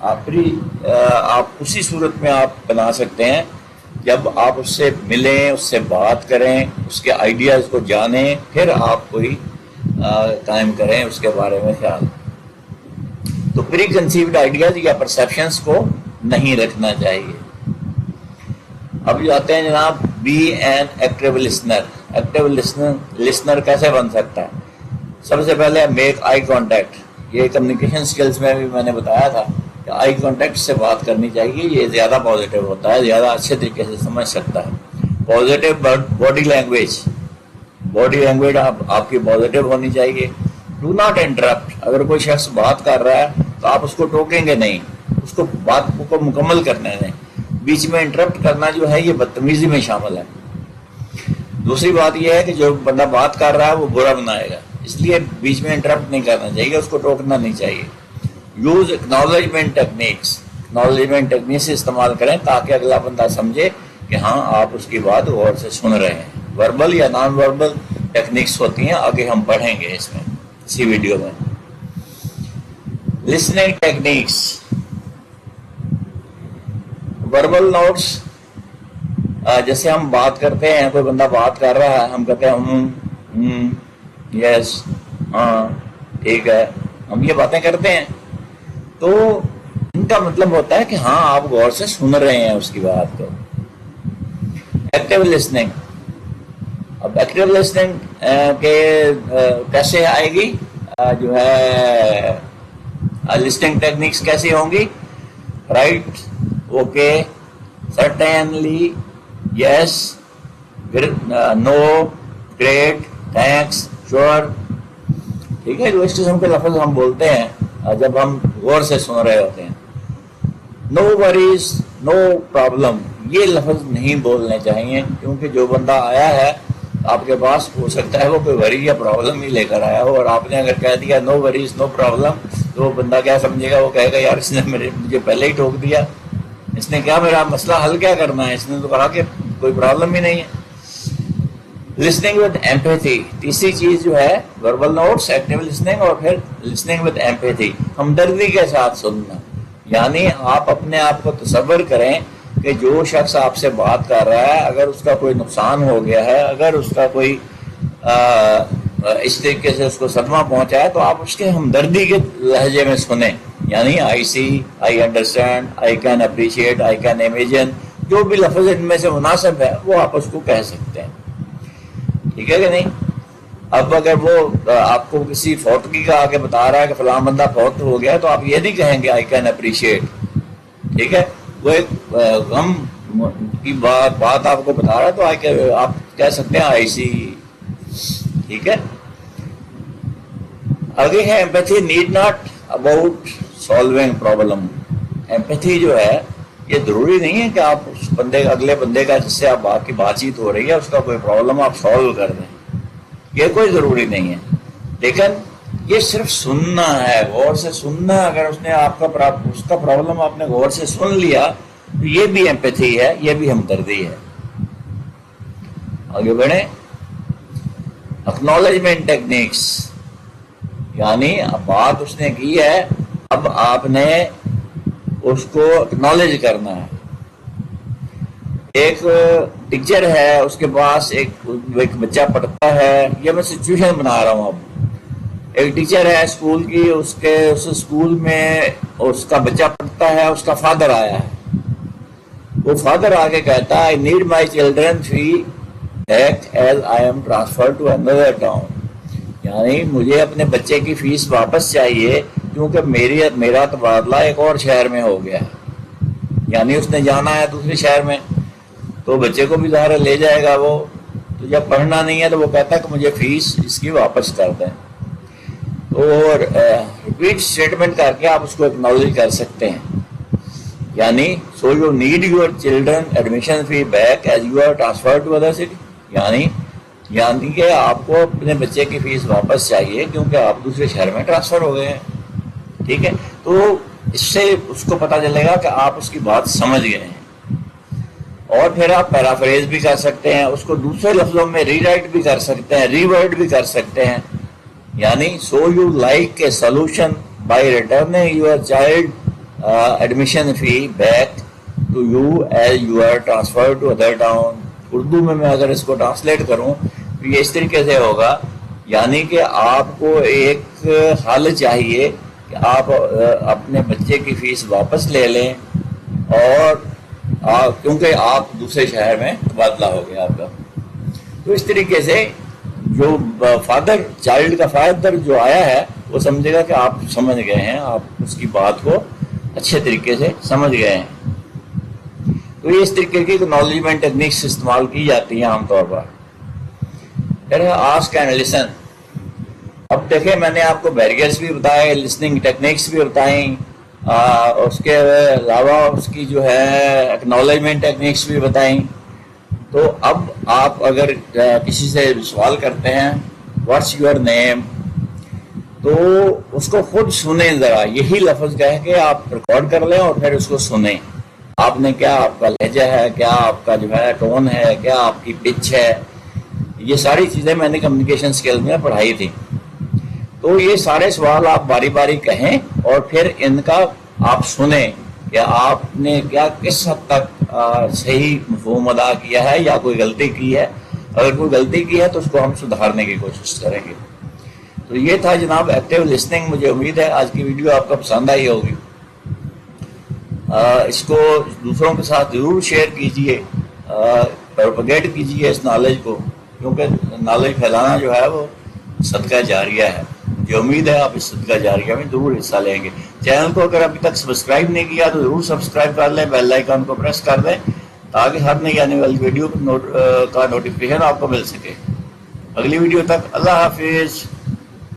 آپ اسی صورت میں آپ بنا سکتے ہیں جب آپ اس سے ملیں، اس سے بات کریں، اس کے آئیڈیاز کو جانیں، پھر آپ کوئی قائم کریں اس کے بارے میں خیال. تو پری کنسیوڈ آئیڈیاز یا پرسیپشنز کو نہیں رکھنا چاہیے. اب جاتے ہیں جناب be an active listener. Active listener کیسے بن سکتا ہے؟ سب سے پہلے میک آئی کانٹیکٹ. یہ کمیونیکیشن سکلز میں بھی میں نے بتایا تھا کہ آئی کانٹیکٹ سے بات کرنی چاہیے. یہ زیادہ پازیٹیو ہوتا ہے، زیادہ اچھے طریقے سے سمجھ سکتا ہے. Positive body language. Body language آپ کی پازیٹیو ہونی چاہیے. Do not interrupt. اگر کوئی شخص بات کر رہا ہے تو آپ اس کو ٹوکیں گے نہیں، اس کو بات کو مکمل کرنے دیں. بیچ میں انٹرپٹ کرنا جو ہے یہ بدتمیزی میں شامل ہے. دوسری بات یہ ہے کہ جو بندہ بات کر رہا ہے وہ برا بنائے گا، اس لیے بیچ میں انٹرپٹ نہیں کرنا چاہیے، اس کو ٹوکنا نہیں چاہیے. Use acknowledgement techniques. Acknowledgement techniques استعمال کریں تاکہ اگلا بندہ سمجھے کہ ہاں آپ اس کی بات غور سے سن رہے ہیں. وربل یا نان وربل ٹیکنیکس ہوتی ہیں، آگے ہم پڑھیں گے اس میں اسی ویڈیو میں. Listening techniques. Verbal notes. جیسے ہم بات کرتے ہیں، کوئی بندہ بات کر رہا ہے، ہم کہتے ہیں یس، ہاں ٹھیک ہے، ہم یہ باتیں کرتے ہیں تو ان کا مطلب ہوتا ہے کہ ہاں آپ غور سے سن رہے ہیں اس کی بات کو. Active listening. اب ایکٹیو لسننگ کے کیسے آئے گی؟ جو ہے لسننگ ٹیکنیکس کیسی ہوں گی؟ رائٹ، اوکے، سرٹینلی، یس، نو، گریٹ، تھینکس، شور. ٹھیک ہے، جو اس قسم کے لفظ ہم بولتے ہیں جب ہم غور سے سن رہے ہوتے ہیں. نو وریز، نو پرابلم، یہ لفظ نہیں بولنے چاہیے، کیونکہ جو بندہ آیا ہے آپ کے پاس ہو سکتا ہے وہ کوئی وری یا پرابلم ہی لے کر آیا ہو، اور آپ نے اگر کہہ دیا نو وریز نو پرابلم تو وہ بندہ کیا سمجھے گا؟ وہ کہے گا یار اس نے مجھے پہلے ہی ٹوک دیا، اس نے کیا میرا مسئلہ حل کیا کرنا ہے، اس نے تو کہا کہ کوئی پرابلم ہی نہیں ہے. Listening with empathy. تیسری چیز جو ہے وربل نوٹس، ایکٹیو لسننگ، اور پھر لسننگ ود ایمپیتھی، ہمدردی کے ساتھ سننا. یعنی آپ اپنے آپ کو تصور کریں کہ جو شخص آپ سے بات کر رہا ہے اگر اس کا کوئی نقصان ہو گیا ہے، اگر اس کا کوئی اس طریقے سے اس کو صدمہ پہنچا ہے تو آپ اس کے ہمدردی کے لہجے میں سنیں. یعنی I see, I understand, I can appreciate, I can imagine, جو بھی لفظ ان میں سے مناسب ہے وہ آپ اس کو کہہ سکتے ہیں. ٹھیک ہے کہ نہیں؟ اب اگر وہ آپ کو کسی فوتگی کا آگے بتا رہا ہے کہ فلاں بندہ فوت ہو گیا تو آپ یہ نہیں کہیں گے آئی کین اپریشیٹ. ٹھیک ہے، وہ ایک غم کی بات آپ کو بتا رہا ہے تو آپ کہہ سکتے ہیں آئی سی. ٹھیک ہے. آگے ہے empathy. Need not about solving problem. Empathy جو ہے یہ ضروری نہیں ہے کہ آپ اس بندے اگلے بندے کا جس سے آپ کی بات چیت ہو رہی ہے اس کا کوئی پرابلم آپ سالو کر دیں، یہ کوئی ضروری نہیں ہے. لیکن یہ صرف سننا ہے، غور سے سننا. اگر اس نے آپ کا اس کا پرابلم آپ نے غور سے سن لیا تو یہ بھی ایمپیتھی ہے، یہ بھی ہمدردی ہے. آگے بڑھیں. Acknowledgement techniques. یعنی بات اس نے کی ہے، اب آپ نے اس کو اکنالج کرنا ہے. ایک ٹیچر ہے، اس کے پاس ایک بچہ پڑھتا ہے، یہ میں سچویشن بنا رہا ہوں. اب ایک ٹیچر ہے اسکول کی، اس اسکول میں اس کا بچہ پڑھتا ہے، اس کا فادر آیا ہے. وہ فادر آگے کہتا ہے I need my children fee back as I am transfer to another town. یعنی مجھے اپنے بچے کی فیس واپس چاہیے کیونکہ میرا تبادلہ ایک اور شہر میں ہو گیا ہے. یعنی اس نے جانا ہے دوسرے شہر میں تو بچے کو بھی ظاہر لے جائے گا وہ. تو جب پڑھنا نہیں ہے تو وہ کہتا ہے کہ مجھے فیس اس کی واپس کر دیں. اور ریپیٹ اسٹیٹمنٹ کر کے آپ اس کو اکنالج کر سکتے ہیں. یعنی so you need your children admission fee back as you are transfer to other city. یعنی کہ آپ کو اپنے بچے کی فیس واپس چاہیے کیونکہ آپ دوسرے شہر میں ٹرانسفر ہو گئے ہیں. ٹھیک ہے، تو اس سے اس کو پتہ چلے گا کہ آپ اس کی بات سمجھ گئے ہیں. اور پھر آپ پیرافریز بھی کر سکتے ہیں، اس کو دوسرے لفظوں میں ری رائٹ بھی کر سکتے ہیں، ری ورڈ بھی کر سکتے ہیں. یعنی so you like a solution by returning your child admission fee back to you as you are transfer to other town. Urdu میں اگر اس کو ٹرانسلیٹ کروں تو یہ اس طریقے سے ہوگا، یعنی کہ آپ کو ایک حل چاہیے کہ آپ اپنے بچے کی فیس واپس لے لیں، اور کیونکہ آپ دوسرے شہر میں تبادلہ ہو گیا آپ کا. تو اس طریقے سے جو فادر، چائلڈ کا فادر جو آیا ہے وہ سمجھے گا کہ آپ سمجھ گئے ہیں، آپ اس کی بات کو اچھے طریقے سے سمجھ گئے ہیں. تو یہ اس طریقے کی اکنالجمنٹ ٹیکنیکس استعمال کی جاتی ہیں عام طور پر. پھر آسک اینڈ لسن. اب دیکھیں میں نے آپ کو بیریئرس بھی بتائے، لسننگ ٹیکنیکس بھی بتائیں، اس کے علاوہ اس کی جو ہے اکنالجمنٹ ٹیکنیکس بھی بتائیں. تو اب آپ اگر کسی سے سوال کرتے ہیں واٹس یور نیم، تو اس کو خود سنیں، ذرا یہی لفظ کہہ کے آپ ریکارڈ کر لیں اور پھر اس کو سنیں. آپ نے کیا، آپ کا لہجہ ہے کیا، آپ کا جو ہے ٹون ہے کیا، آپ کی پچ ہے، یہ ساری چیزیں میں نے کمیونیکیشن اسکلز میں پڑھائی تھی. تو یہ سارے سوال آپ باری باری کہیں اور پھر ان کا آپ سنیں کہ آپ نے کیا کس حد تک صحیح مفہوم ادا کیا ہے یا کوئی غلطی کی ہے. اگر کوئی غلطی کی ہے تو اس کو ہم سدھارنے کی کوشش کریں گے. تو یہ تھا جناب ایکٹیو لسننگ. مجھے امید ہے آج کی ویڈیو آپ کو پسند آئی ہوگی. اس کو دوسروں کے ساتھ ضرور شیئر کیجئے، پروپیگیٹ کیجئے اس نالج کو، کیونکہ نالج پھیلانا جو ہے وہ صدقہ جاریہ ہے. مجھے امید ہے آپ اس صدقہ جاریہ میں ضرور حصہ لیں گے. چینل کو اگر ابھی تک سبسکرائب نہیں کیا تو ضرور سبسکرائب کر لیں، بیل آئیکن کو پریس کر دیں تاکہ ہر نئی آنے والی ویڈیو کا نوٹیفیکیشن آپ کو مل سکے. اگلی ویڈیو تک اللہ حافظ.